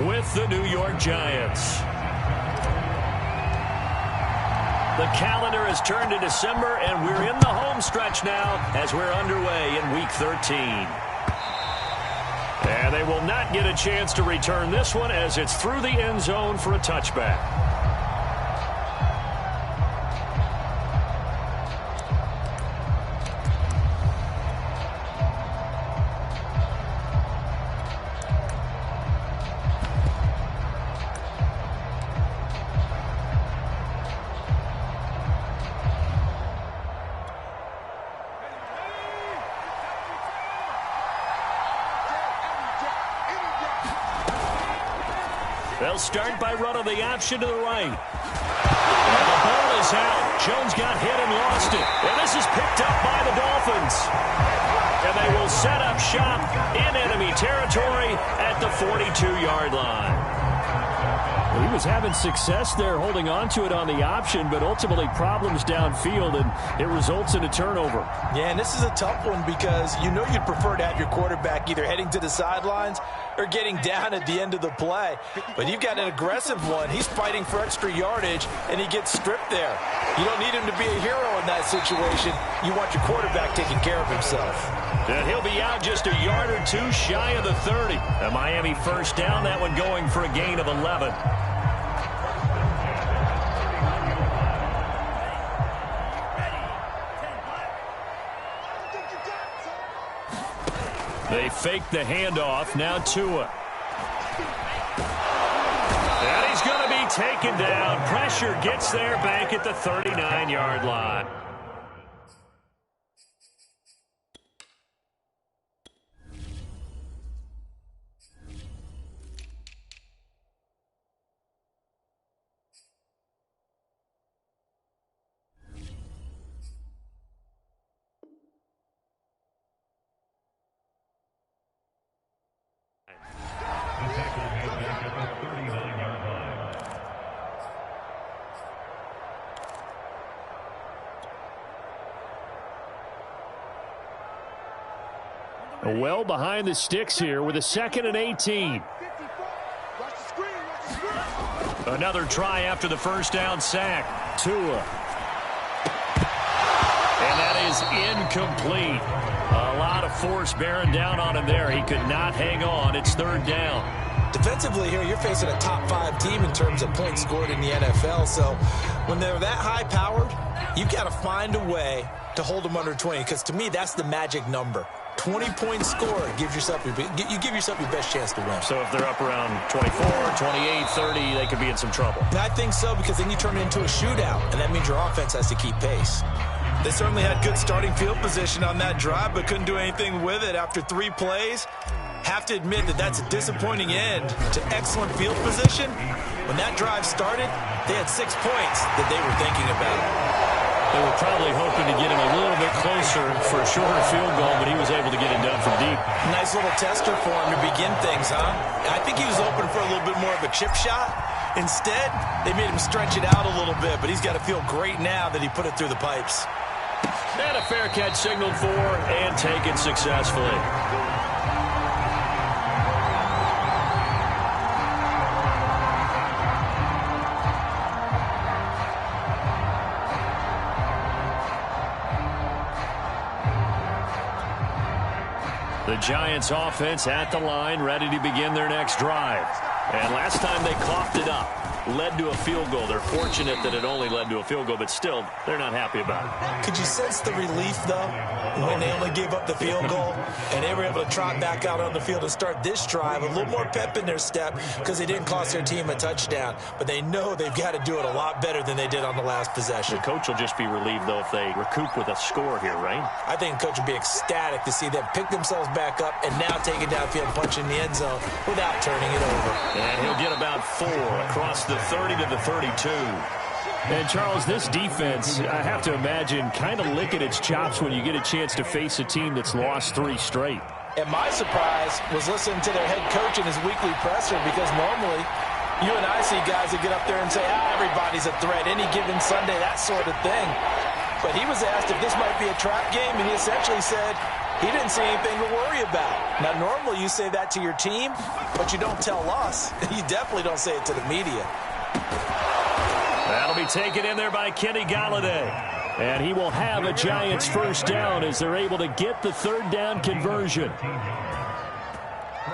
with the New York Giants. The calendar has turned to December, and we're in the home stretch now as we're underway in Week 13. And they will not get a chance to return this one as it's through the end zone for a touchback. They'll start by running the option to the right. And the ball is out. Jones got hit and lost it. And this is picked up by the Dolphins. And they will set up shop in enemy territory at the 42-yard line. Well, he was having success there holding on to it on the option, but ultimately problems downfield, and it results in a turnover. Yeah, and this is a tough one because you know you'd prefer to have your quarterback either heading to the sidelines or getting down at the end of the play. But you've got an aggressive one. He's fighting for extra yardage, and he gets stripped there. You don't need him to be a hero in that situation. You want your quarterback taking care of himself. And he'll be out just a yard or two shy of the 30. A Miami first down, that one going for a gain of 11. They fake the handoff. Now Tua. And he's going to be taken down. Pressure gets there back at the 39-yard line. Well behind the sticks here with a 2nd and 18. Another try after the first down sack. Tua. And that is incomplete. A lot of force bearing down on him there. He could not hang on. It's 3rd down. Defensively here, you're facing a top 5 team in terms of points scored in the NFL. So when they're that high-powered, you've got to find a way to hold them under 20, because to me, that's the magic number. 20 points scored, you give yourself your best chance to win. So if they're up around 24, 28, 30, they could be in some trouble. I think so, because then you turn it into a shootout, and that means your offense has to keep pace. They certainly had good starting field position on that drive, but couldn't do anything with it after 3 plays. Have to admit that that's a disappointing end to excellent field position. When that drive started, they had 6 points that they were thinking about. They were probably hoping to get him a little bit closer for a shorter field goal, but he was able to get it done from deep. Nice little tester for him to begin things, huh? I think he was open for a little bit more of a chip shot. Instead, they made him stretch it out a little bit, but he's got to feel great now that he put it through the pipes. And a fair catch signaled for and taken successfully. The Giants offense at the line, ready to begin their next drive. And last time they coughed it up, led to a field goal. They're fortunate that it only led to a field goal, but still, they're not happy about it. Could you sense the relief, though, when they only gave up the field goal and they were able to trot back out on the field and start this drive? A little more pep in their step because they didn't cost their team a touchdown, but they know they've got to do it a lot better than they did on the last possession. The coach will just be relieved, though, if they recoup with a score here, right? I think the coach will be ecstatic to see them pick themselves back up and now take it downfield and punch in the end zone without turning it over. And he'll get about 4 across the 30 to the 32. And, Charles, this defense, I have to imagine, kind of licking its chops when you get a chance to face a team that's lost 3 straight. And my surprise was listening to their head coach in his weekly presser, because normally you and I see guys that get up there and say, everybody's a threat, any given Sunday, that sort of thing. But he was asked if this might be a trap game, and he essentially said, He didn't see anything to worry about. Now, normally you say that to your team, but you don't tell us. You definitely don't say it to the media. That'll be taken in there by Kenny Galladay. And he will have a Giants first down as they're able to get the third down conversion.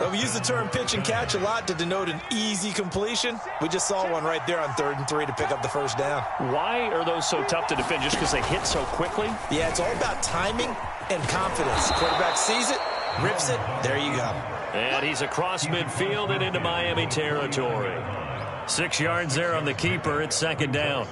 Well, we use the term pitch and catch a lot to denote an easy completion. We just saw one right there on 3rd and 3 to pick up the first down. Why are those so tough to defend? Just because they hit so quickly? Yeah, it's all about timing and confidence. Quarterback sees it, rips it, there you go. And he's across midfield and into Miami territory. 6 yards there on the keeper. It's 2nd down.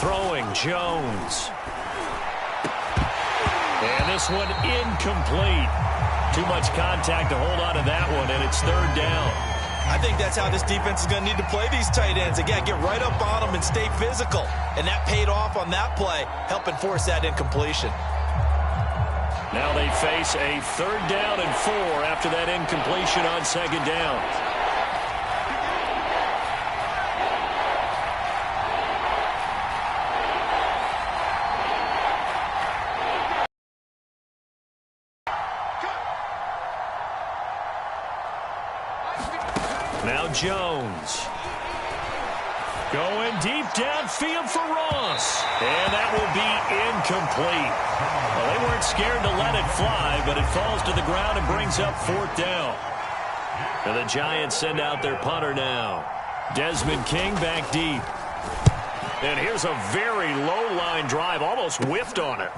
Throwing Jones. And this one incomplete. Too much contact to hold on to that one, and it's 3rd down. I think that's how this defense is going to need to play these tight ends. They got to get right up on them and stay physical. And that paid off on that play, helping force that incompletion. Now they face a 3rd down and 4 after that incompletion on 2nd down. Now Jones. Going deep downfield for Ross. And that will be incomplete. Well, they weren't scared to let it fly, but it falls to the ground and brings up 4th down. And the Giants send out their punter now. Desmond King back deep. And here's a very low-line drive, almost whiffed on it.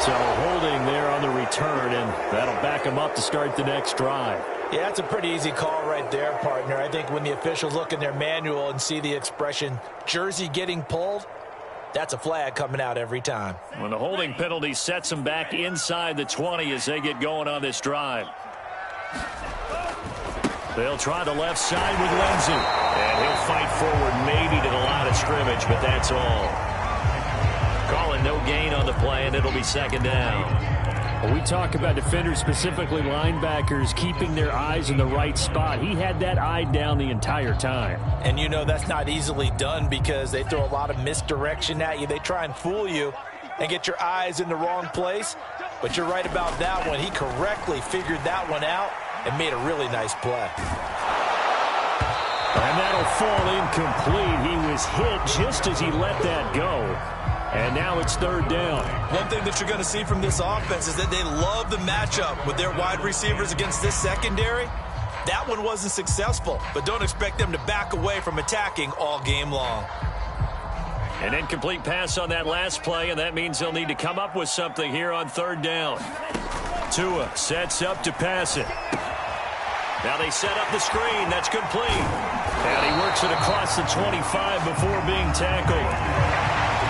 So holding there on the return, and that'll back him up to start the next drive. Yeah, that's a pretty easy call right there, partner. I think when the officials look in their manual and see the expression jersey getting pulled, that's a flag coming out every time. When the holding penalty sets them back inside the 20 as they get going on this drive. They'll try the left side with Lindsey. And he'll fight forward maybe to the line of scrimmage, but that's all. Calling no gain on the play, and it'll be 2nd down. Well, we talk about defenders, specifically linebackers, keeping their eyes in the right spot. He had that eye down the entire time. And you know that's not easily done because they throw a lot of misdirection at you. They try and fool you and get your eyes in the wrong place. But you're right about that one. He correctly figured that one out and made a really nice play. And that'll fall incomplete. He was hit just as he let that go. And now it's 3rd down. One thing that you're going to see from this offense is that they love the matchup with their wide receivers against this secondary. That one wasn't successful, but don't expect them to back away from attacking all game long. An incomplete pass on that last play, and that means they'll need to come up with something here on 3rd down. Tua sets up to pass it. Now they set up the screen. That's complete. And he works it across the 25 before being tackled.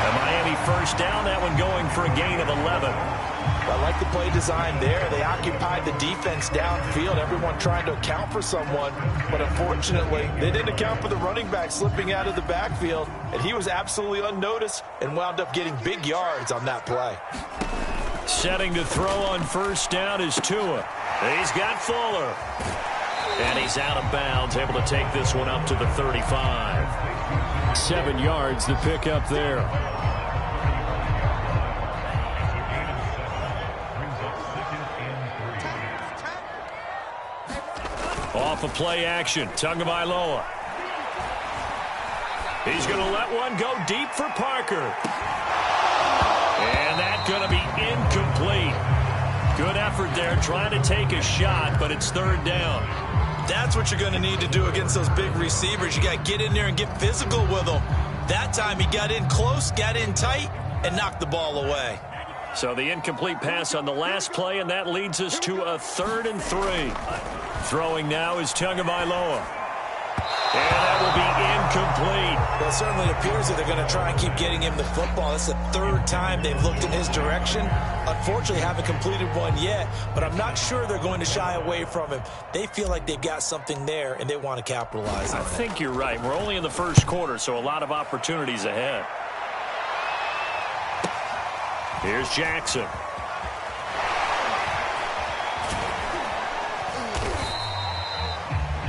A Miami first down, that one going for a gain of 11. I like the play design there. They occupied the defense downfield, everyone trying to account for someone. But unfortunately, they didn't account for the running back slipping out of the backfield. And he was absolutely unnoticed and wound up getting big yards on that play. Setting to throw on first down is Tua. He's got Fuller. And he's out of bounds, able to take this one up to the 35. 7 yards to pick up there. Off of play action, Tagovailoa. He's going to let one go deep for Parker. And that's going to be incomplete. Good effort there, trying to take a shot, but it's 3rd down. That's what you're going to need to do against those big receivers. You got to get in there and get physical with them. That time he got in close, got in tight, and knocked the ball away. So the incomplete pass on the last play, and that leads us to a 3rd and 3. Throwing now is Tagovailoa. And that will be incomplete. Well, it certainly appears that they're going to try and keep getting him the football. It's the 3rd time they've looked in his direction. Unfortunately, haven't completed one yet, but I'm not sure they're going to shy away from him. They feel like they've got something there, and they want to capitalize on it. I think you're right. We're only in the first quarter, so a lot of opportunities ahead. Here's Jackson.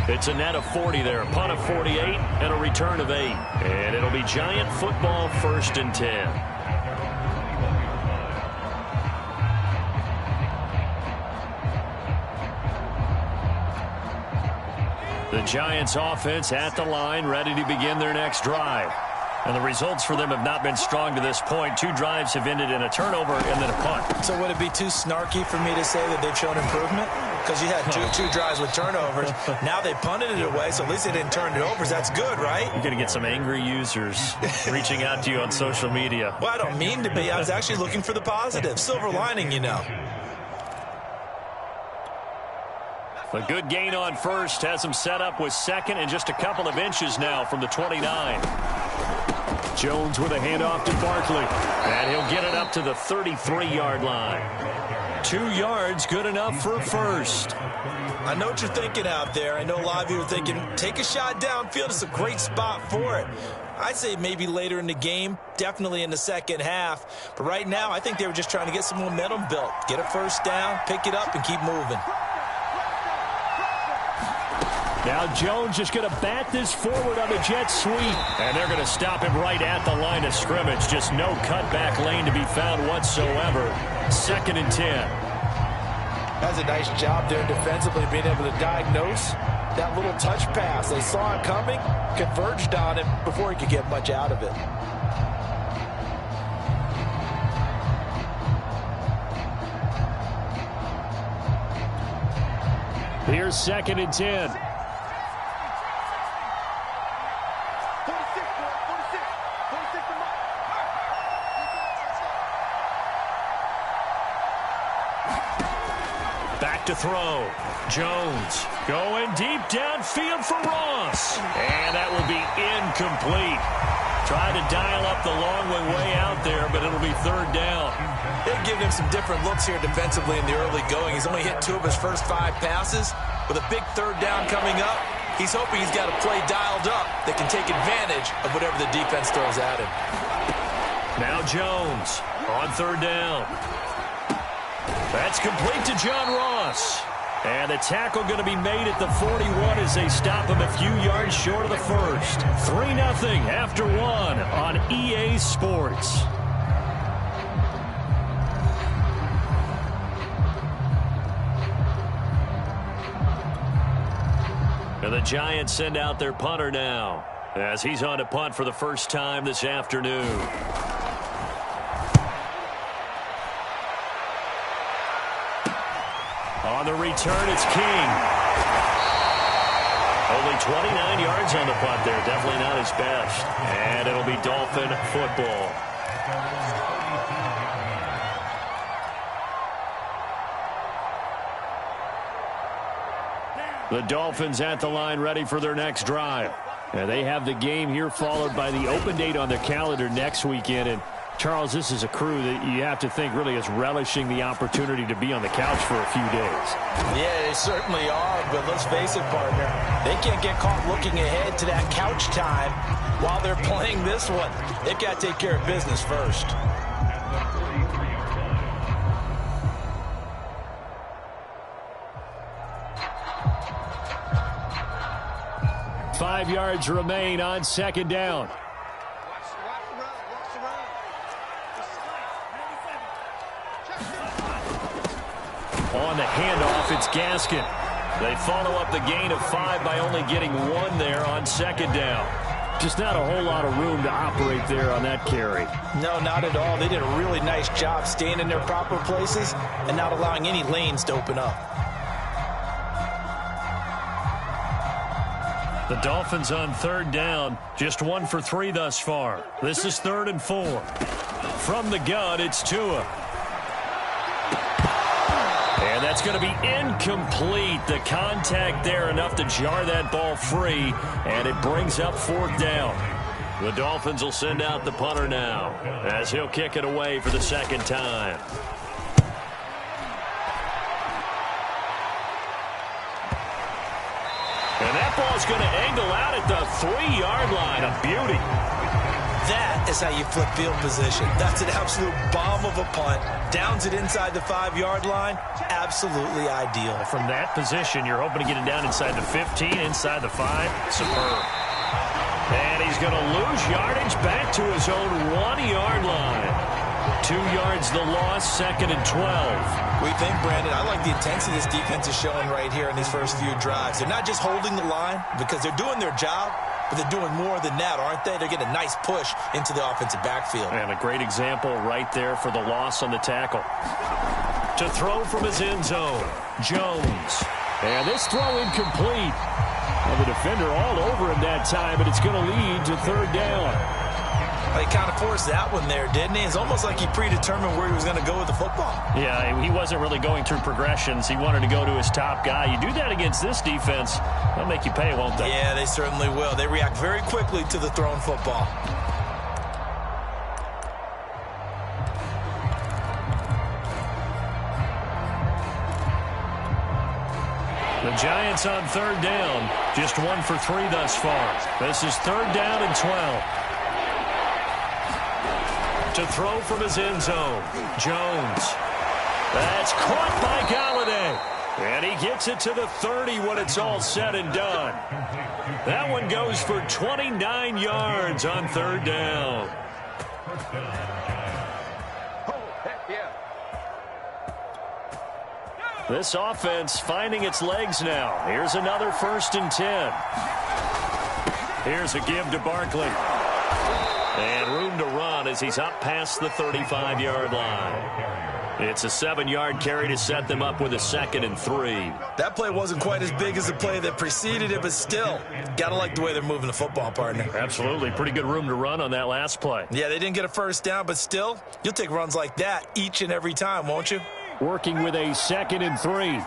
It's a net of 40 there, a punt of 48, and a return of 8. And it'll be Giant football, 1st and 10. The Giants offense at the line, ready to begin their next drive. And the results for them have not been strong to this point. 2 drives have ended in a turnover and then a punt. So would it be too snarky for me to say that they've shown improvement? Because you had two drives with turnovers. Now they punted it away, so at least they didn't turn it over. That's good, right? You're going to get some angry users reaching out to you on social media. Well, I don't mean to be. I was actually looking for the positive. Silver lining, you know. A good gain on first has him set up with 2nd and just a couple of inches now from the 29. Jones with a handoff to Barkley. And he'll get it up to the 33-yard line. 2 yards, good enough for a first. I know what you're thinking out there. I know a lot of you are thinking, take a shot downfield. It's a great spot for it. I'd say maybe later in the game, definitely in the second half. But right now, I think they were just trying to get some momentum built. Get a first down, pick it up, and keep moving. Now Jones just going to bat this forward on the jet sweep. And they're going to stop him right at the line of scrimmage. Just no cutback lane to be found whatsoever. 2nd and 10. That's a nice job there defensively, being able to diagnose that little touch pass. They saw it coming, converged on him before he could get much out of it. Here's 2nd and 10. Back to throw. Jones going deep downfield for Ross. And that will be incomplete. Tried to dial up the long way out there, but it'll be 3rd down. They've given him some different looks here defensively in the early going. He's only hit 2 of his first 5 passes. With a big 3rd down coming up, he's hoping he's got a play dialed up that can take advantage of whatever the defense throws at him. Now Jones on 3rd down. That's complete to John Ross. And the tackle going to be made at the 41 as they stop him a few yards short of the first. 3-0 after 1 on EA Sports. And the Giants send out their punter now as he's on to punt for the first time this afternoon. On the return, it's King. Only 29 yards on the punt there. Definitely not his best. And it'll be Dolphin football. The Dolphins at the line ready for their next drive. And they have the game here followed by the open date on their calendar next weekend. And Charles, this is a crew that you have to think really is relishing the opportunity to be on the couch for a few days. Yeah, they certainly are, but let's face it, partner. They can't get caught looking ahead to that couch time while they're playing this one. They've got to take care of business first. Five yards remain on 2nd down. On the handoff, it's Gaskin. They follow up the gain of 5 by only getting 1 there on 2nd down. Just not a whole lot of room to operate there on that carry. No, not at all. They did a really nice job staying in their proper places and not allowing any lanes to open up. The Dolphins on 3rd down, just 1 for 3 thus far. This is 3rd and 4. From the gun, it's Tua. And that's going to be incomplete. The contact there enough to jar that ball free, and it brings up 4th down. The Dolphins will send out the punter now as he'll kick it away for the 2nd time. And that ball's going to angle out at the 3-yard line. A beauty. That is how you flip field position. That's an absolute bomb of a punt. Downs it inside the 5-yard line. Absolutely ideal. From that position, you're hoping to get it down inside the 15, inside the 5. Superb. And he's going to lose yardage back to his own 1-yard line. 2 yards the loss, 2nd and 12. We think, Brandon, I like the intensity this defense is showing right here in these first few drives. They're not just holding the line because they're doing their job, but they're doing more than that, aren't they? They're getting a nice push into the offensive backfield. And a great example right there for the loss on the tackle. To throw from his end zone, Jones. And this throw incomplete. Well, the defender all over him that time, but it's going to lead to 3rd down. He kind of forced that one there, didn't he? It's almost like he predetermined where he was going to go with the football. Yeah, he wasn't really going through progressions. He wanted to go to his top guy. You do that against this defense, they'll make you pay, won't they? Yeah, they certainly will. They react very quickly to the thrown football. The Giants on 3rd down. Just 1 for 3 thus far. This is 3rd down and 12. To throw from his end zone, Jones. That's caught by Galladay. And he gets it to the 30 when it's all said and done. That one goes for 29 yards on 3rd down. This offense finding its legs now. Here's another 1st and 10. Here's a give to Barkley. And room to run as he's up past the 35-yard line. It's a 7-yard carry to set them up with a 2nd and 3. That play wasn't quite as big as the play that preceded it, but still, gotta like the way they're moving the football, partner. Absolutely. Pretty good room to run on that last play. Yeah, they didn't get a 1st down, but still, you'll take runs like that each and every time, won't you? Working with a 2nd and 3.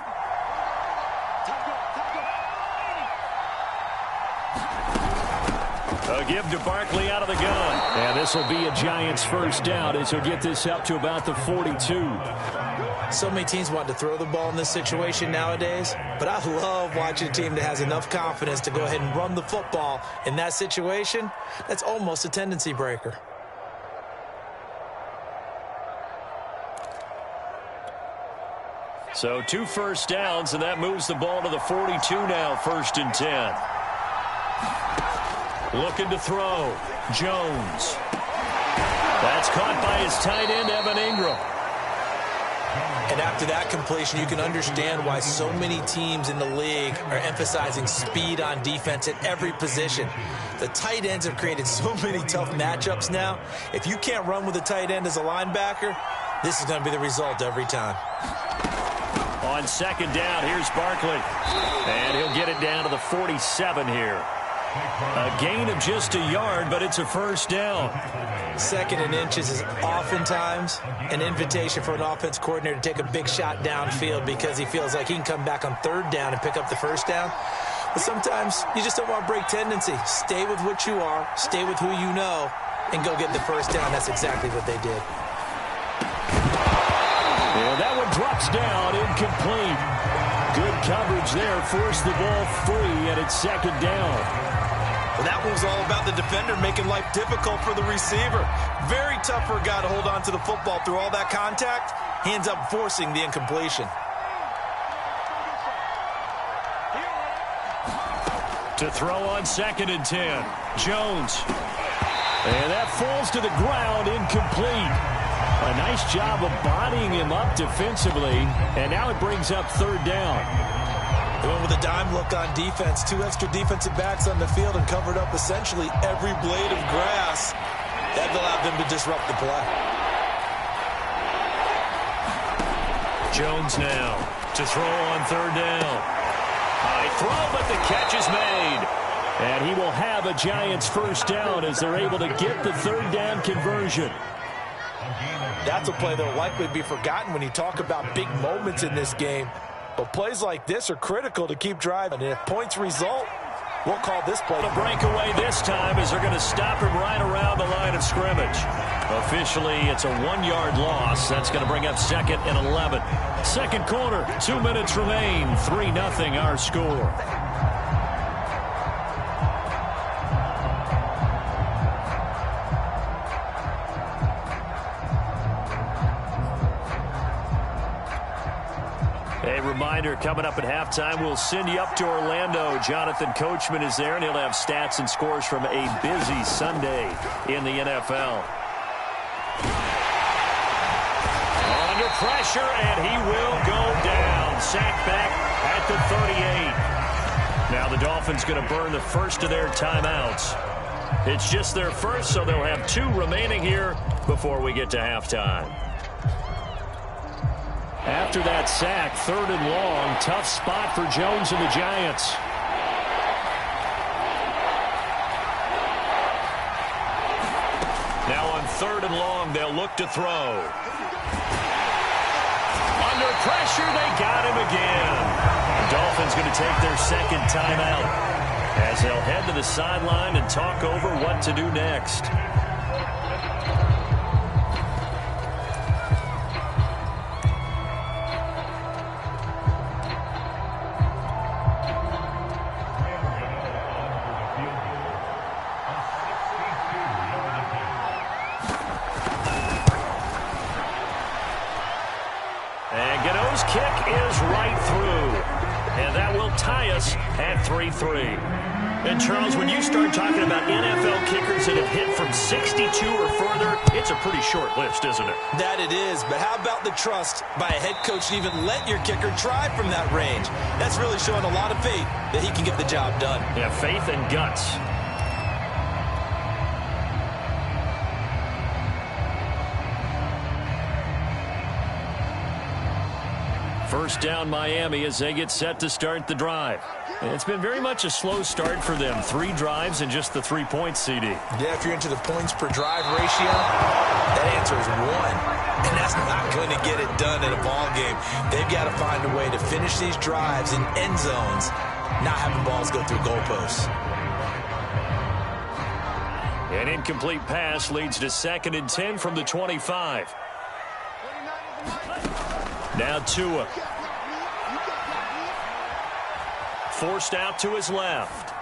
A give to Barkley out of the gun. And this will be a Giants 1st down as he'll get this up to about the 42. So many teams want to throw the ball in this situation nowadays, but I love watching a team that has enough confidence to go ahead and run the football in that situation. That's almost a tendency breaker. So 2 1st downs, and that moves the ball to the 42 now, 1st and 10. Looking to throw. Jones. That's caught by his tight end, Evan Ingram. And after that completion, you can understand why so many teams in the league are emphasizing speed on defense at every position. The tight ends have created so many tough matchups now. If you can't run with a tight end as a linebacker, this is going to be the result every time. On 2nd down, here's Barkley. And he'll get it down to the 47 here. A gain of just a yard, but it's a 1st down. 2nd and inches is oftentimes an invitation for an offense coordinator to take a big shot downfield because he feels like he can come back on 3rd down and pick up the 1st down. But sometimes you just don't want to break tendency. Stay with what you are, stay with who you know, and go get the 1st down. That's exactly what they did. And that one drops down, incomplete. Good coverage there, forced the ball free, and it's 2nd down. Well, that was all about the defender making life difficult for the receiver. Very tough for a guy to hold on to the football through all that contact. He ends up forcing the incompletion. To throw on 2nd and 10. Jones. And that falls to the ground, incomplete. A nice job of bodying him up defensively, and now it brings up 3rd down. They went with a dime look on defense. 2 extra defensive backs on the field and covered up essentially every blade of grass. That allowed them to disrupt the play. Jones now to throw on 3rd down. High throw, but the catch is made. And he will have a Giants 1st down as they're able to get the 3rd down conversion. That's a play that will likely be forgotten when you talk about big moments in this game. But plays like this are critical to keep driving. And if points result, we'll call this play. The breakaway this time is they're going to stop him right around the line of scrimmage. Officially, it's a 1-yard loss. That's going to bring up 2nd and 11. Second quarter, 2 minutes remain. 3-0 our score. A reminder, coming up at halftime, we'll send you up to Orlando. Jonathan Coachman is there, and he'll have stats and scores from a busy Sunday in the NFL. Under pressure, and he will go down. Sacked back at the 38. Now the Dolphins going to burn the first of their timeouts. It's just their first, so they'll have 2 remaining here before we get to halftime. After that sack, 3rd and long, tough spot for Jones and the Giants. Now on 3rd and long, they'll look to throw. Under pressure, they got him again. The Dolphins going to take their 2nd timeout as they'll head to the sideline and talk over what to do next. Kick is right through, and that will tie us at 3-3. And, Charles, when you start talking about NFL kickers that have hit from 62 or further, it's a pretty short list, isn't it? That it is, but how about the trust by a head coach to even let your kicker try from that range? That's really showing a lot of faith that he can get the job done. Yeah, faith and guts. First down, Miami, as they get set to start the drive. And it's been very much a slow start for them. 3 drives and just the 3 points, CD. Yeah, if you're into the points per drive ratio, that answer is 1. And that's not going to get it done in a ball game. They've got to find a way to finish these drives in end zones, not having balls go through goalposts. An incomplete pass leads to 2nd and 10 from the 25. Now Tua. Forced out to his left.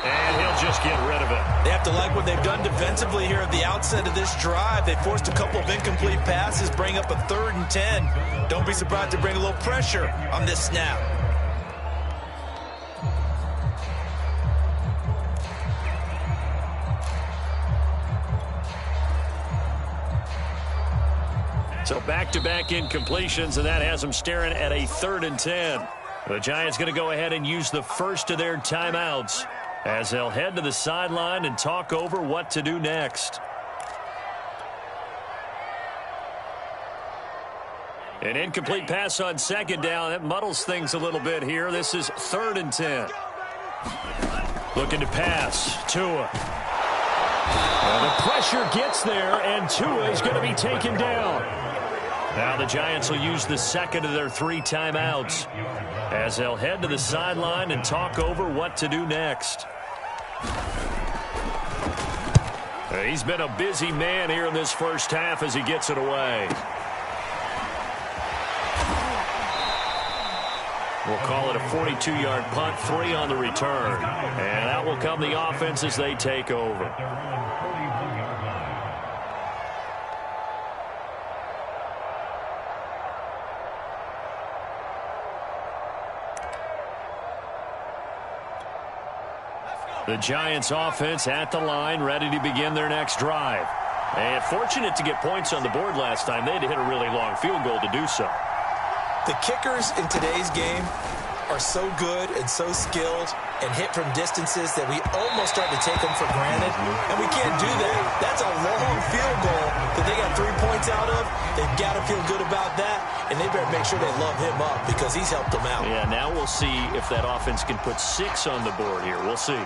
And he'll just get rid of it. They have to like what they've done defensively here at the outset of this drive. They forced a couple of incomplete passes, bring up a 3rd and 10. Don't be surprised to bring a little pressure on this snap. So back-to-back incompletions, and that has them staring at a 3rd and 10. The Giants going to go ahead and use the first of their timeouts as they'll head to the sideline and talk over what to do next. An incomplete pass on 2nd down. That muddles things a little bit here. This is 3rd and 10. Looking to pass. Tua. And the pressure gets there, and Tua is going to be taken down. Now the Giants will use the 2nd of their 3 timeouts as they'll head to the sideline and talk over what to do next. He's been a busy man here in this first half as he gets it away. We'll call it a 42-yard punt, 3 on the return. And out will come the offense as they take over. The Giants offense at the line, ready to begin their next drive. And fortunate to get points on the board last time. They had to hit a really long field goal to do so. The kickers in today's game are so good and so skilled and hit from distances that we almost start to take them for granted. And we can't do that. That's a long field goal that they got 3 points out of. They've got to feel good about that. And they better make sure they love him up because he's helped them out. Yeah, now we'll see if that offense can put 6 on the board here. We'll see.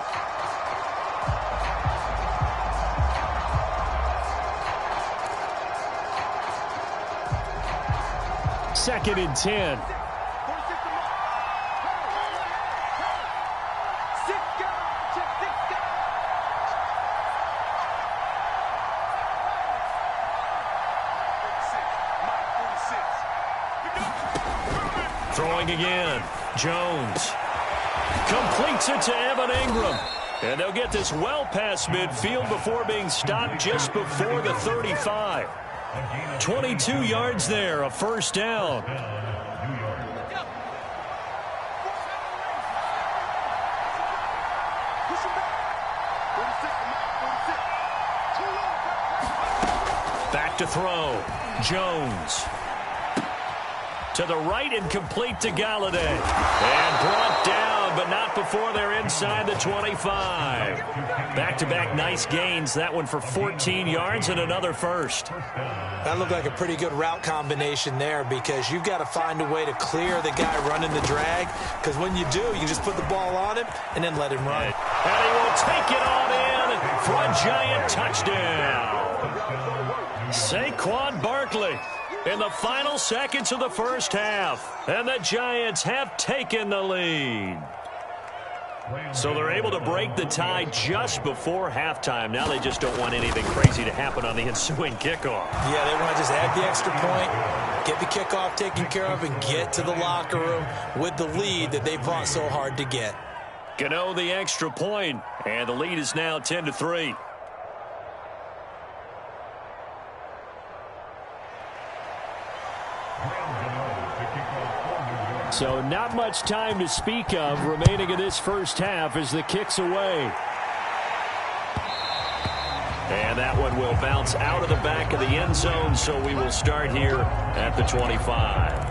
2nd and 10. Throwing again. Jones completes it to Evan Ingram. And they'll get this well past midfield before being stopped just before the 35. 22 yards there, a first down. Back to throw. Jones. To the right and complete to Galladay. And brought down, but not before they're inside the 25. Back-to-back nice gains. That one for 14 yards and another first. That looked like a pretty good route combination there because you've got to find a way to clear the guy running the drag because when you do, you just put the ball on him and then let him run. And he will take it on in for a Giant touchdown. Saquon Barkley in the final seconds of the first half. And the Giants have taken the lead. So they're able to break the tie just before halftime. Now they just don't want anything crazy to happen on the ensuing kickoff. Yeah, they want to just add the extra point, get the kickoff taken care of, and get to the locker room with the lead that they fought so hard to get. Gano the extra point, and the lead is now 10-3. So not much time to speak of remaining in this first half as the kick's away. And that one will bounce out of the back of the end zone, so we will start here at the 25.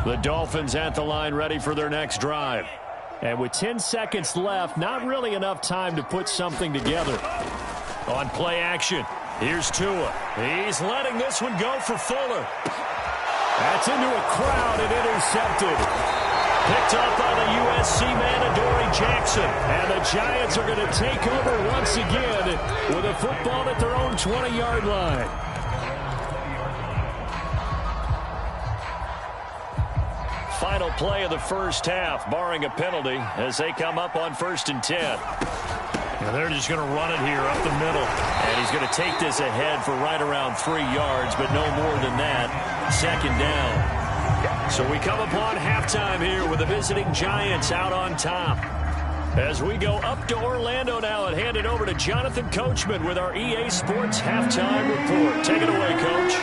The Dolphins at the line ready for their next drive. And with 10 seconds left, not really enough time to put something together. On play action, here's Tua. He's letting this one go for Fuller. That's into a crowd and intercepted. Picked up by the USC man, Adoree Jackson. And the Giants are going to take over once again with a football at their own 20-yard line. Final play of the first half, barring a penalty, as they come up on 1st and 10. And they're just going to run it here up the middle. And he's going to take this ahead for right around 3 yards, but no more than that. 2nd down. So we come upon halftime here with the visiting Giants out on top. As we go up to Orlando now and hand it over to Jonathan Coachman with our EA Sports Halftime Report. Take it away, Coach.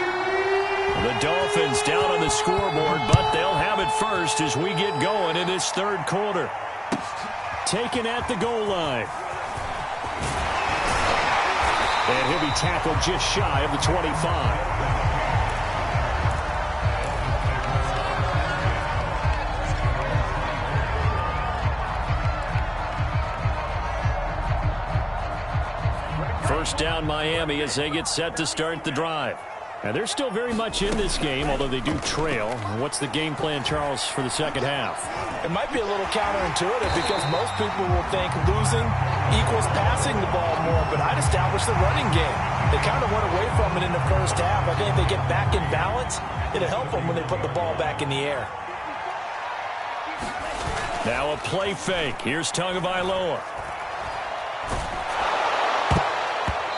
The Dolphins down on the scoreboard, but they'll have it first as we get going in this third quarter. Taken at the goal line. And he'll be tackled just shy of the 25. First down Miami as they get set to start the drive. And they're still very much in this game, although they do trail. What's the game plan, Charles, for the second half? It might be a little counterintuitive because most people will think losing equals passing the ball more, but I'd establish the running game. They kind of went away from it in the first half. I think if they get back in balance, it'll help them when they put the ball back in the air. Now a play fake. Here's Tagovailoa.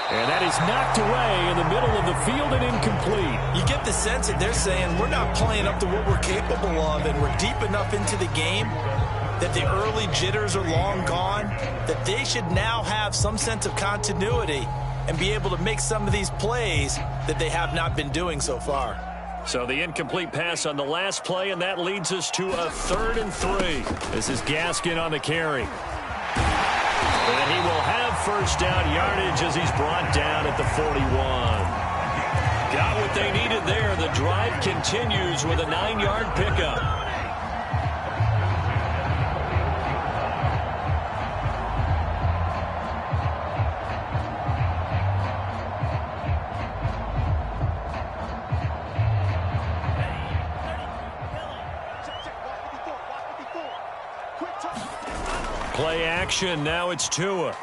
And that is knocked away in the middle of the field and incomplete. You get the sense that they're saying we're not playing up to what we're capable of, and we're deep enough into the game that the early jitters are long gone, that they should now have some sense of continuity and be able to make some of these plays that they have not been doing so far. So the incomplete pass on the last play, and that leads us to a 3rd and 3. This is Gaskin on the carry. And he will have first down yardage as he's brought down at the 41. Got what they needed there. The drive continues with a 9-yard pickup. Play action. Now it's Tua.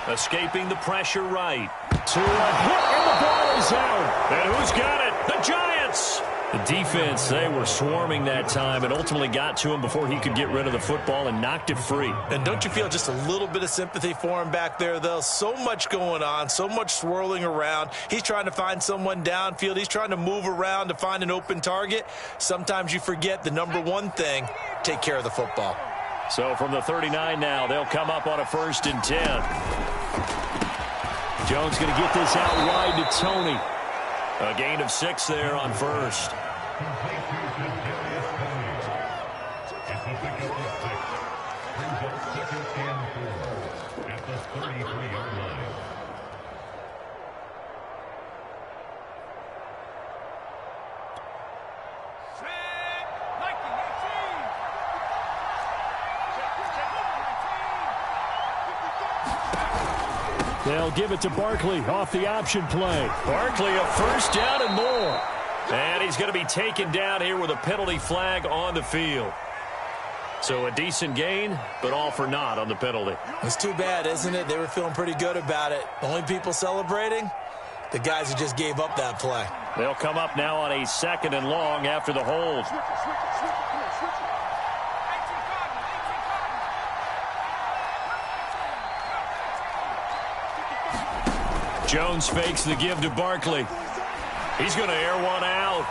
Escaping the pressure right. Tua hit, and the ball is out. And who's got it? The Giants. The defense, they were swarming that time and ultimately got to him before he could get rid of the football and knocked it free. And don't you feel just a little bit of sympathy for him back there, though? So much going on, so much swirling around. He's trying to find someone downfield. He's trying to move around to find an open target. Sometimes you forget the number one thing, take care of the football. So from the 39 now, they'll come up on a 1st and 10. Jones going to get this out wide to Tony. A gain of 6 there on 1st. They'll give it to Barkley off the option play. Barkley, a 1st down and more. And he's going to be taken down here with a penalty flag on the field. So a decent gain, but all for naught on the penalty. It's too bad, isn't it? They were feeling pretty good about it. Only people celebrating, the guys who just gave up that play. They'll come up now on a 2nd and long after the hold. Jones fakes the give to Barkley. He's going to air one out.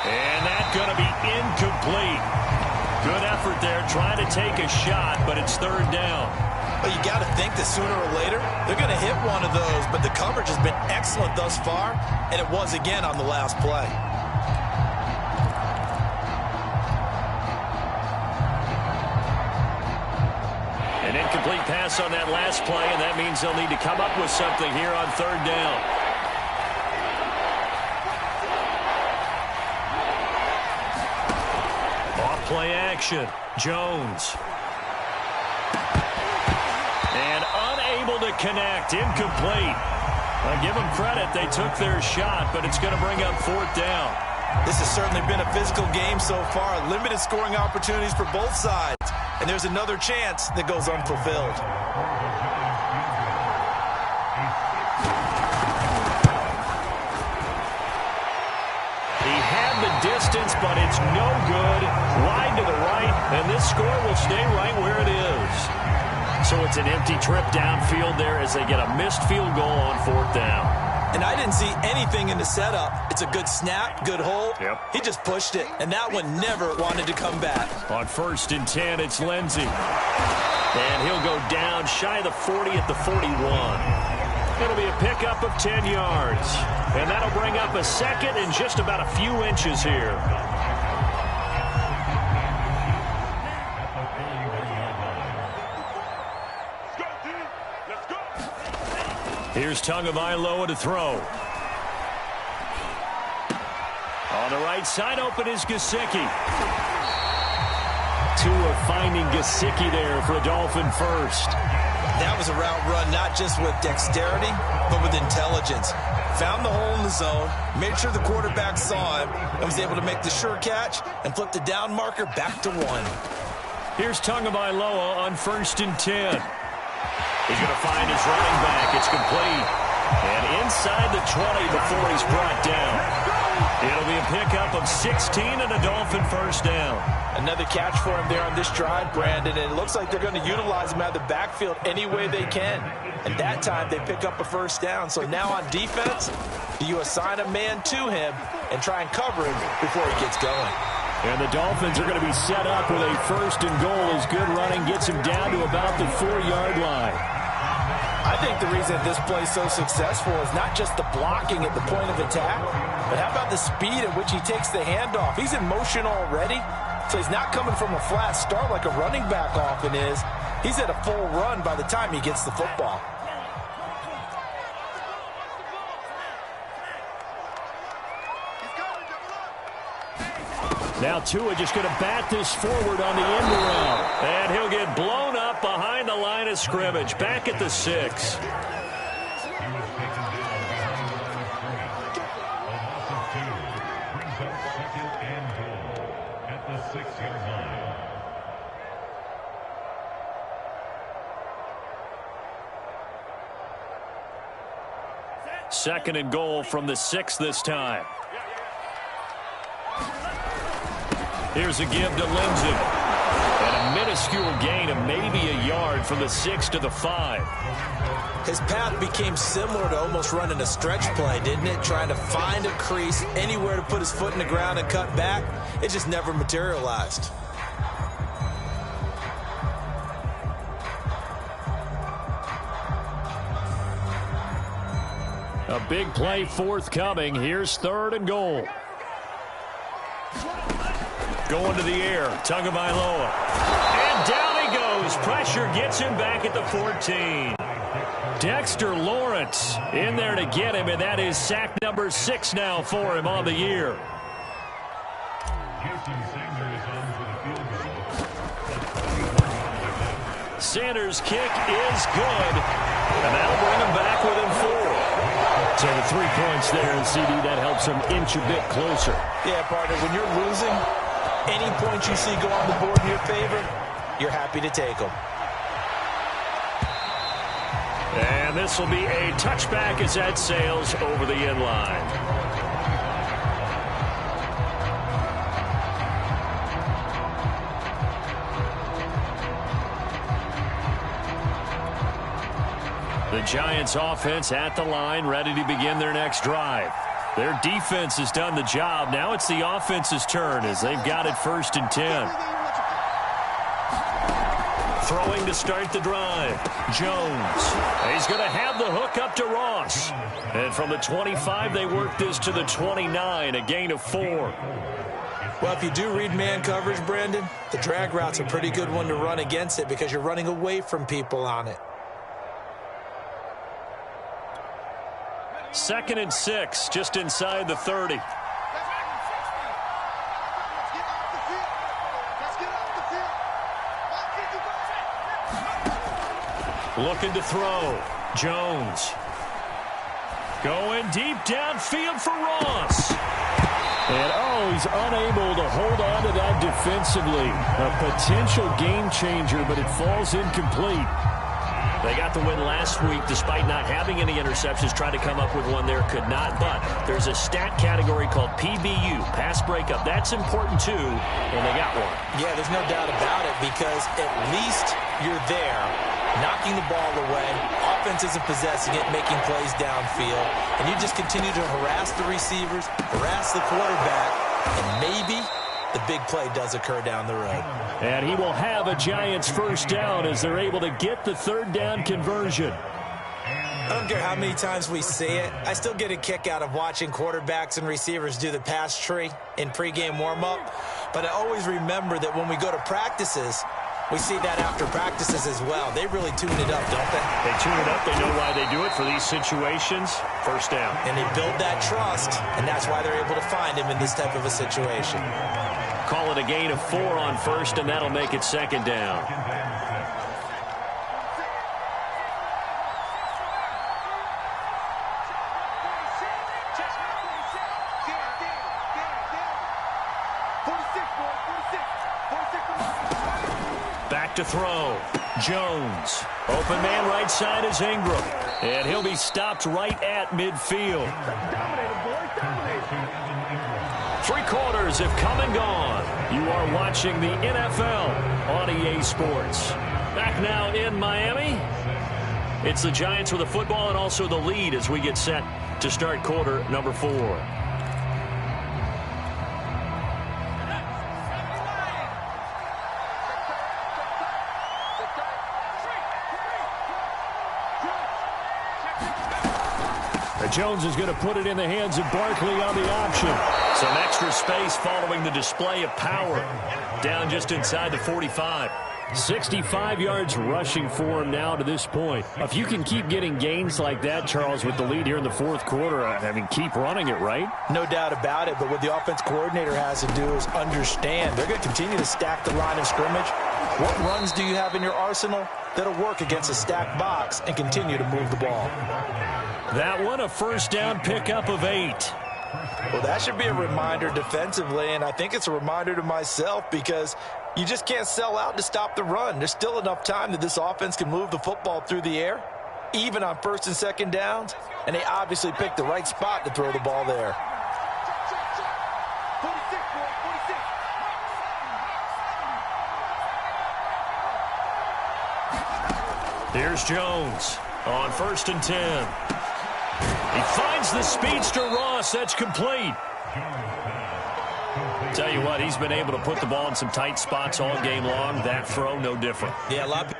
And that's going to be incomplete. Good effort there trying to take a shot, but it's 3rd down. Well, you got to think that sooner or later they're going to hit one of those, but the coverage has been excellent thus far, and it was again on the last play. An incomplete pass on that last play, and that means they'll need to come up with something here on 3rd down. Off play action. Jones. And unable to connect. Incomplete. I give them credit. They took their shot, but it's going to bring up 4th down. This has certainly been a physical game so far. Limited scoring opportunities for both sides. And there's another chance that goes unfulfilled. He had the distance, but it's no good. Wide to the right, and this score will stay right where it is. So it's an empty trip downfield there as they get a missed field goal on 4th down. And I didn't see anything in the setup. It's a good snap, good hold. Yep. He just pushed it, and that one never wanted to come back. On 1st and 10, it's Lindsey. And he'll go down shy of the 40 at the 41. It'll be a pickup of 10 yards. And that'll bring up a 2nd and just about a few inches here. Here's Tagovailoa to throw. On the right side, open is Gesicki. Tua finding Gesicki there for a Dolphin 1st. That was a route run, not just with dexterity, but with intelligence. Found the hole in the zone, made sure the quarterback saw him, and was able to make the sure catch and flip the down marker back to 1. Here's Tagovailoa on 1st and 10. He's going to find his running back. It's complete. And inside the 20 before he's brought down. It'll be a pickup of 16 and a Dolphin 1st down. Another catch for him there on this drive, Brandon, and it looks like they're going to utilize him out of the backfield any way they can. And that time they pick up a 1st down. So now on defense, you assign a man to him and try and cover him before he gets going. And the Dolphins are going to be set up with a 1st and goal as good running gets him down to about the 4-yard line. I think the reason this play is so successful is not just the blocking at the point of attack, but how about the speed at which he takes the handoff? He's in motion already, so he's not coming from a flat start like a running back often is. He's at a full run by the time he gets the football. Now Tua just going to bat this forward on the end around. And he'll get blown up behind the line of scrimmage. Back at the 6. 2nd and goal from the 6 this time. Here's a give to Lindsey. And a minuscule gain of maybe a yard from the 6 to the 5. His path became similar to almost running a stretch play, didn't it? Trying to find a crease, anywhere to put his foot in the ground and cut back. It just never materialized. A big play forthcoming. Here's 3rd and goal. Going to the air. Tagovailoa. And down he goes. Pressure gets him back at the 14. Dexter Lawrence in there to get him, and that is sack number 6 now for him on the year. Sanders' kick is good, and that'll bring him back within 4. So the 3 points there, and CD, that helps him inch a bit closer. Yeah, partner, when you're losing, any points you see go on the board in your favor, you're happy to take them. And this will be a touchback as that sails over the end line. The Giants offense at the line, ready to begin their next drive. Their defense has done the job. Now it's the offense's turn as they've got it 1st and 10. Throwing to start the drive. Jones. He's going to have the hook up to Ross. And from the 25, they work this to the 29, a gain of 4. Well, if you do read man coverage, Brandon, the drag route's a pretty good one to run against it because you're running away from people on it. 2nd and 6, just inside the 30. Looking to throw. Jones. Going deep downfield for Ross. And, he's unable to hold on to that defensively. A potential game changer, but it falls incomplete. They got the win last week despite not having any interceptions. Tried to come up with one there, could not. But there's a stat category called PBU, pass breakup. That's important too, and they got one. Yeah, there's no doubt about it because at least you're there, knocking the ball away. Offense isn't possessing it, making plays downfield. And you just continue to harass the receivers, harass the quarterback, and maybe the big play does occur down the road. And he will have a Giants 1st down as they're able to get the 3rd down conversion. I don't care how many times we say it. I still get a kick out of watching quarterbacks and receivers do the pass tree in pregame warm-up. But I always remember that when we go to practices, we see that after practices as well. They really tune it up, don't they? They tune it up. They know why they do it for these situations. 1st down. And they build that trust, and that's why they're able to find him in this type of a situation. Call it a gain of 4 on 1st, and that'll make it 2nd down. Back to throw. Jones. Open man right side is Ingram. And he'll be stopped right at midfield. 3 quarters have come and gone. You are watching the NFL on EA Sports. Back now in Miami. It's the Giants with the football and also the lead as we get set to start quarter number 4. Jones is going to put it in the hands of Barkley on the option. Some extra space following the display of power. Down just inside the 45. 65 yards rushing for him now to this point. If you can keep getting gains like that, Charles, with the lead here in the 4th quarter, I mean, keep running it, right? No doubt about it, but what the offense coordinator has to do is understand they're going to continue to stack the line of scrimmage. What runs do you have in your arsenal that'll work against a stacked box and continue to move the ball? That one, a 1st down pickup of 8. Well, that should be a reminder defensively, and I think it's a reminder to myself because you just can't sell out to stop the run. There's still enough time that this offense can move the football through the air. even on first and second downs, and they obviously picked the right spot to throw the ball there. Here's Jones on 1st and 10. He finds the speedster Ross. That's complete. Tell you what, he's been able to put the ball in some tight spots all game long. That throw, no different. Yeah, a lot of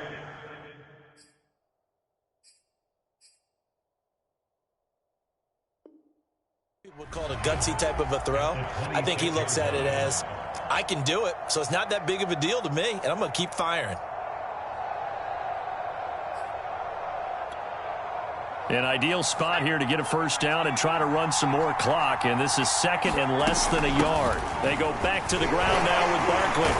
people would call it a gutsy type of a throw. I think he looks at it as, I can do it, so it's not that big of a deal to me, and I'm going to keep firing. An ideal spot here to get a first down and try to run some more clock, and this is second and less than a yard. They go back to the ground now with Barkley.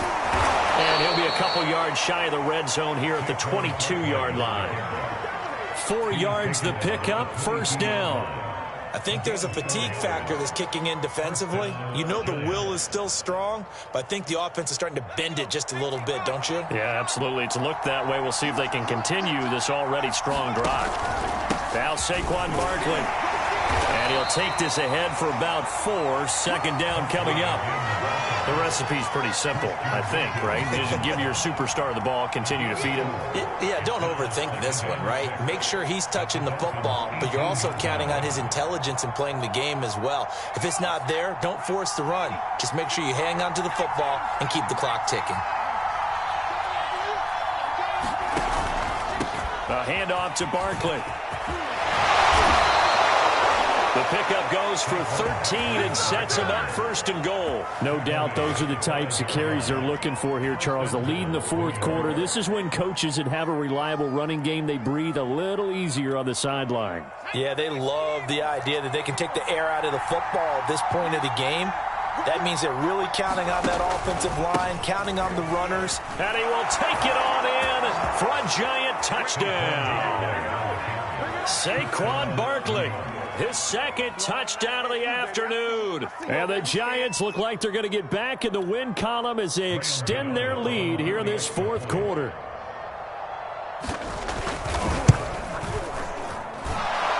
And he'll be a couple yards shy of the red zone here at the 22-yard line. 4 yards the pickup, first down. I think there's a fatigue factor that's kicking in defensively. You know the will is still strong, but I think the offense is starting to bend it just a little bit, don't you? Yeah, absolutely. It's looked that way. We'll see if they can continue this already strong drive. Now Saquon Barkley. And he'll take this ahead for about 4. Second down coming up. The recipe's pretty simple, I think, right? Just give your superstar the ball, continue to feed him. Yeah, don't overthink this one, right? Make sure he's touching the football, but you're also counting on his intelligence in playing the game as well. If it's not there, don't force the run. Just make sure you hang on to the football and keep the clock ticking. A handoff to Barkley. The pickup goes for 13 and sets him up first and goal. No doubt those are the types of carries they're looking for here, Charles. The lead in the fourth quarter. This is when coaches that have a reliable running game, they breathe a little easier on the sideline. Yeah, they love the idea that they can take the air out of the football at this point of the game. That means they're really counting on that offensive line, counting on the runners. And he will take it on in for a giant touchdown. Saquon Barkley. His second touchdown of the afternoon. And the Giants look like they're going to get back in the win column as they extend their lead here in this fourth quarter.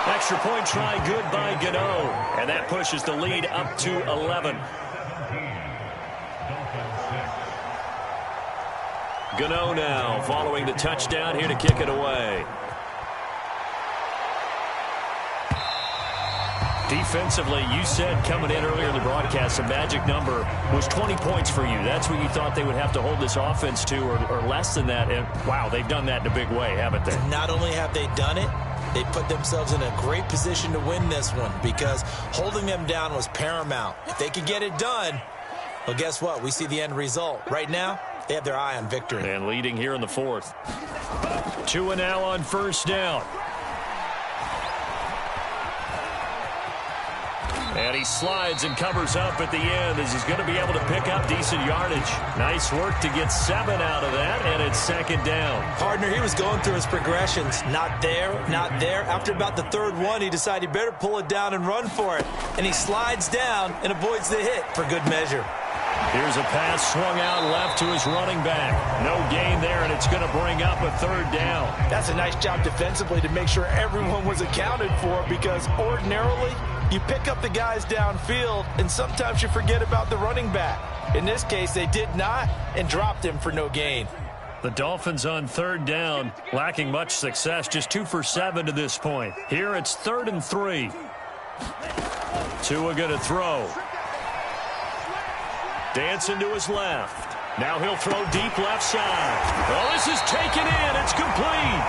Extra point try good by Gano. And that pushes the lead up to 11. Gano now following the touchdown here to kick it away. Defensively, you said coming in earlier in the broadcast, the magic number was 20 points for you. That's what you thought they would have to hold this offense to, or less than that. And, wow, they've done that in a big way, haven't they? Not only have they done it, they put themselves in a great position to win this one because holding them down was paramount. If they could get it done, well, guess what? We see the end result. Right now, they have their eye on victory. And leading here in the fourth. Tua now on first down. And he slides and covers up at the end as he's going to be able to pick up decent yardage. Nice work to get 7 out of that, and it's second down. Partner, he was going through his progressions. Not there, not there. After about the third one, he decided he better pull it down and run for it. And he slides down and avoids the hit for good measure. Here's a pass swung out left to his running back. No gain there, and it's going to bring up a third down. That's a nice job defensively to make sure everyone was accounted for because ordinarily you pick up the guys downfield, and sometimes you forget about the running back. In this case, they did not and dropped him for no gain. The Dolphins on third down, lacking much success, just 2 for 7 to this point. Here it's 3rd and 3. Tua going to throw. Dancing to his left. Now he'll throw deep left side. Well, this is taken in. It's complete.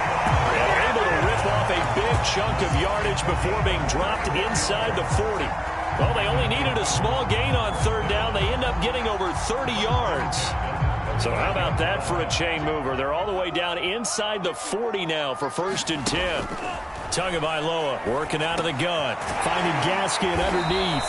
And able to rip off a big chunk of yardage before being dropped inside the 40. Well, they only needed a small gain on third down. They end up getting over 30 yards. So how about that for a chain mover? They're all the way down inside the 40 now for 1st and 10. Tagovailoa working out of the gun. Finding Gaskin underneath.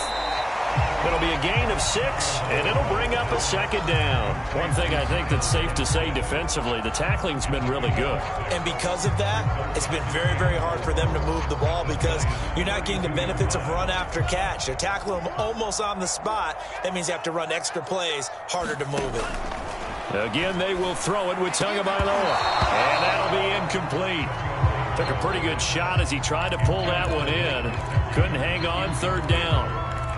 It'll be a gain of 6, and it'll bring up a second down. One thing I think that's safe to say defensively, the tackling's been really good. And because of that, it's been very, very hard for them to move the ball because you're not getting the benefits of run after catch. They're tackling them almost on the spot. That means you have to run extra plays, harder to move it. Again, they will throw it with Tagovailoa, and that'll be incomplete. Took a pretty good shot as he tried to pull that one in. Couldn't hang on third down.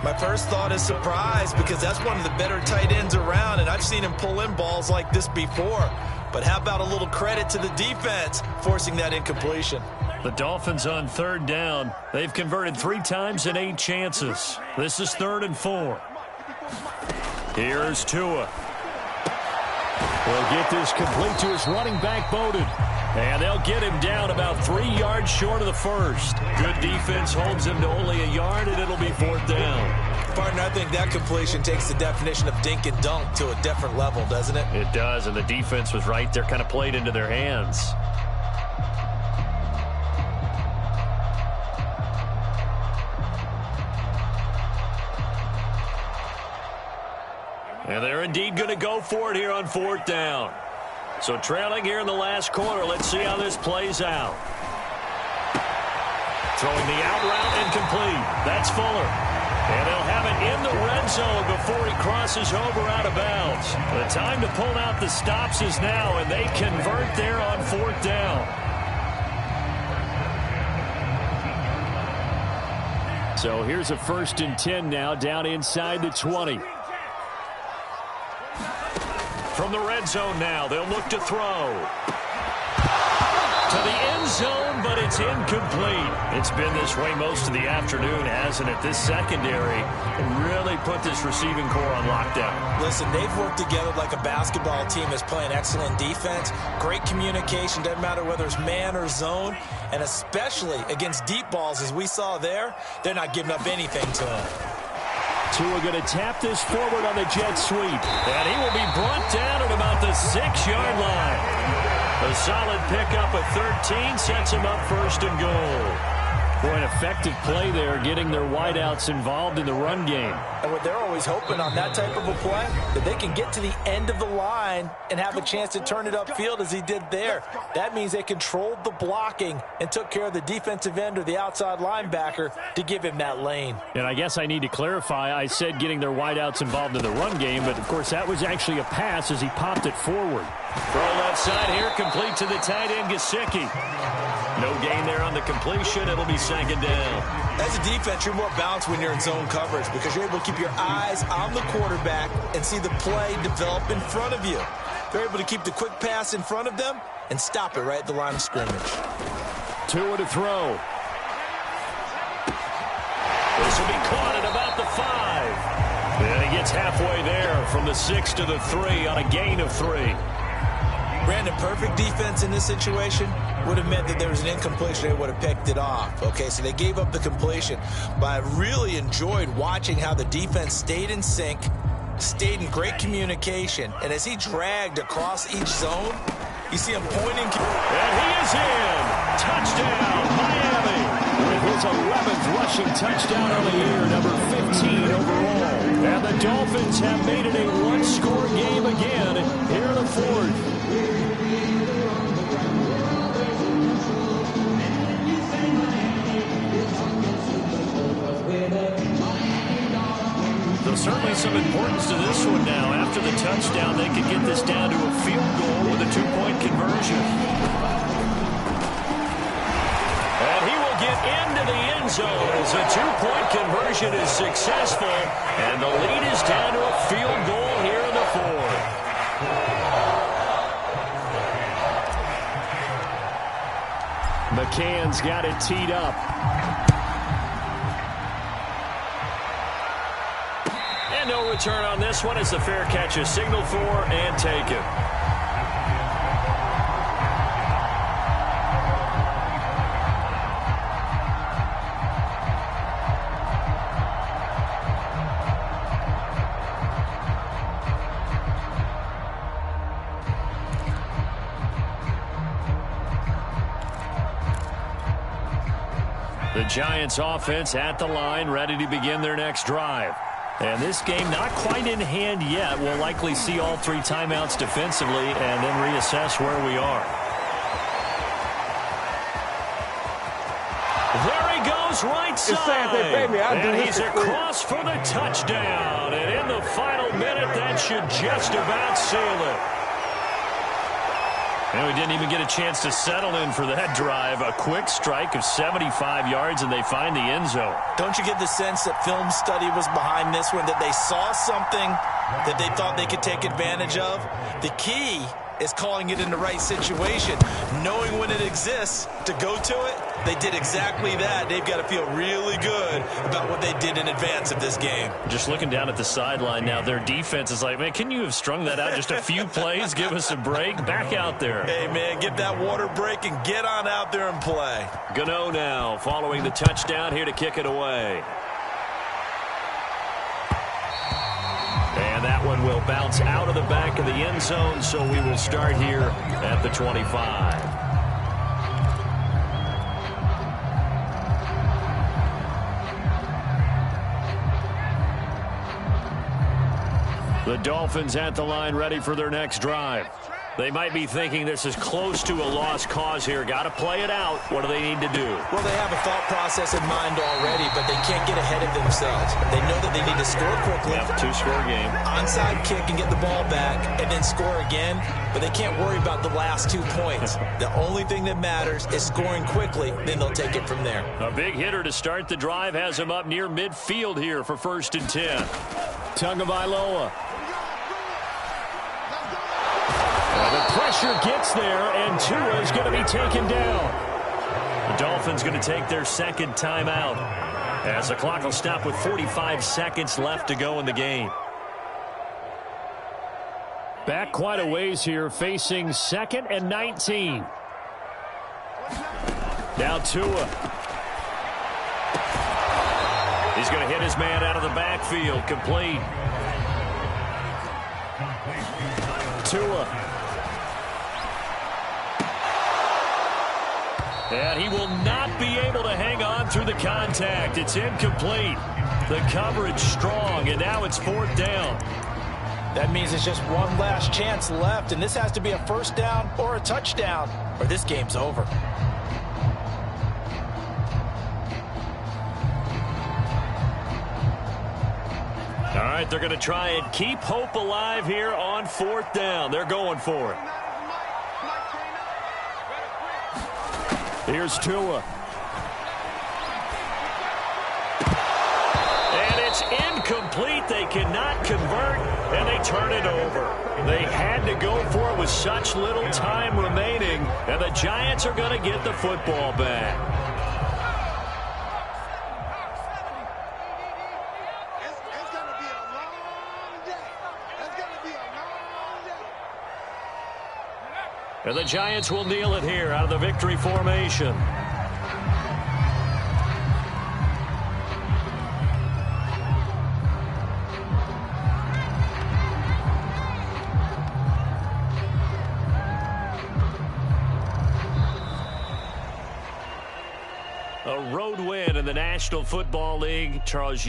My first thought is surprise, because that's one of the better tight ends around, and I've seen him pull in balls like this before. But how about a little credit to the defense forcing that incompletion? The Dolphins on third down. They've converted 3 times in 8 chances. This is 3rd and 4. Here's Tua. We'll get this complete to his running back, Bowden. And they'll get him down about 3 yards short of the first. Good defense holds him to only a yard, and it'll be 4th down. Partner, I think that completion takes the definition of dink and dunk to a different level, doesn't it? It does, and the defense was right there, kind of played into their hands. And they're indeed going to go for it here on 4th down. So trailing here in the last quarter. Let's see how this plays out. Throwing the out route incomplete. That's Fuller. And they'll have it in the red zone before he crosses over out of bounds. The time to pull out the stops is now, and they convert there on 4th down. So here's a 1st and 10 now, down inside the 20. From the red zone now, they'll look to throw. To the end zone, but it's incomplete. It's been this way most of the afternoon, hasn't it? This secondary really put this receiving core on lockdown. Listen, they've worked together like a basketball team is playing excellent defense. Great communication, doesn't matter whether it's man or zone. And especially against deep balls, as we saw there, they're not giving up anything to them. Tua going to tap this forward on the jet sweep. And he will be brought down at about the 6-yard line. A solid pickup of 13 sets him up 1st and goal. Boy, an effective play there, getting their wideouts involved in the run game. And what they're always hoping on that type of a play, that they can get to the end of the line and have a chance to turn it upfield as he did there. That means they controlled the blocking and took care of the defensive end or the outside linebacker to give him that lane. And I guess I need to clarify, I said getting their wideouts involved in the run game, but of course that was actually a pass as he popped it forward. Throw left side here, complete to the tight end, Gesicki. No gain there on the completion. It'll be 2nd down. As a defense, you're more balanced when you're in zone coverage because you're able to keep your eyes on the quarterback and see the play develop in front of you. They're able to keep the quick pass in front of them and stop it right at the line of scrimmage. Tua to throw. This will be caught at about the 5. And he gets halfway there from the 6 to the 3 on a gain of 3. Brandon, perfect defense in this situation would have meant that there was an incompletion. They would have picked it off. Okay, so they gave up the completion. But I really enjoyed watching how the defense stayed in sync, stayed in great communication. And as he dragged across each zone, you see him pointing. And he is in. Touchdown, Miami. With his 11th rushing touchdown on the year, number 15 overall. And the Dolphins have made it a one-score game again here in the 4th. Certainly some importance to this one now. After the touchdown, they could get this down to a field goal with a 2-point conversion. And he will get into the end zone as a 2-point conversion is successful. And the lead is down to a field goal here in the 4th. McCann's got it teed up. No return on this one as the fair catch is signaled for and taken. The Giants offense at the line, ready to begin their next drive. And this game not quite in hand yet. We'll likely see all 3 timeouts defensively and then reassess where we are. There he goes right side. And he's across for the touchdown. And in the final minute, that should just about seal it. And we didn't even get a chance to settle in for that drive. A quick strike of 75 yards, and they find the end zone. Don't you get the sense that film study was behind this one, that they saw something that they thought they could take advantage of? The key is calling it in the right situation, knowing when it exists to go to it. They did exactly that. They've got to feel really good about what they did in advance of this game. Just looking down at the sideline now, their defense is like, man, can you have strung that out just a few plays? Give us a break. Back out there. Hey, man, get that water break and get on out there and play. Gano now following the touchdown here to kick it away. And that one will bounce out of the back of the end zone, so we will start here at the 25. The Dolphins at the line, ready for their next drive. They might be thinking this is close to a lost cause here. Got to play it out. What do they need to do? Well, they have a thought process in mind already, but they can't get ahead of themselves. They know that they need to score quickly. Yep, two-score game. Onside kick and get the ball back and then score again, but they can't worry about the last 2 points. The only thing that matters is scoring quickly, then they'll take it from there. A big hitter to start the drive has him up near midfield here for 1st and 10. Tagovailoa. The pressure gets there, and Tua is going to be taken down. The Dolphins going to take their second timeout as the clock will stop with 45 seconds left to go in the game. Back quite a ways here, facing 2nd and 19. Now Tua. He's going to hit his man out of the backfield, complete. Tua. And he will not be able to hang on through the contact. It's incomplete. The coverage strong, and now it's 4th down. That means it's just one last chance left, and this has to be a 1st down or a touchdown, or this game's over. All right, they're going to try and keep hope alive here on 4th down. They're going for it. Here's Tua. And it's incomplete. They cannot convert, and they turn it over. They had to go for it with such little time remaining, and the Giants are going to get the football back. It's going to be a long day. It's going to be a long day. And the Giants will kneel it here out of the victory formation. A road win in the National Football League. Charles.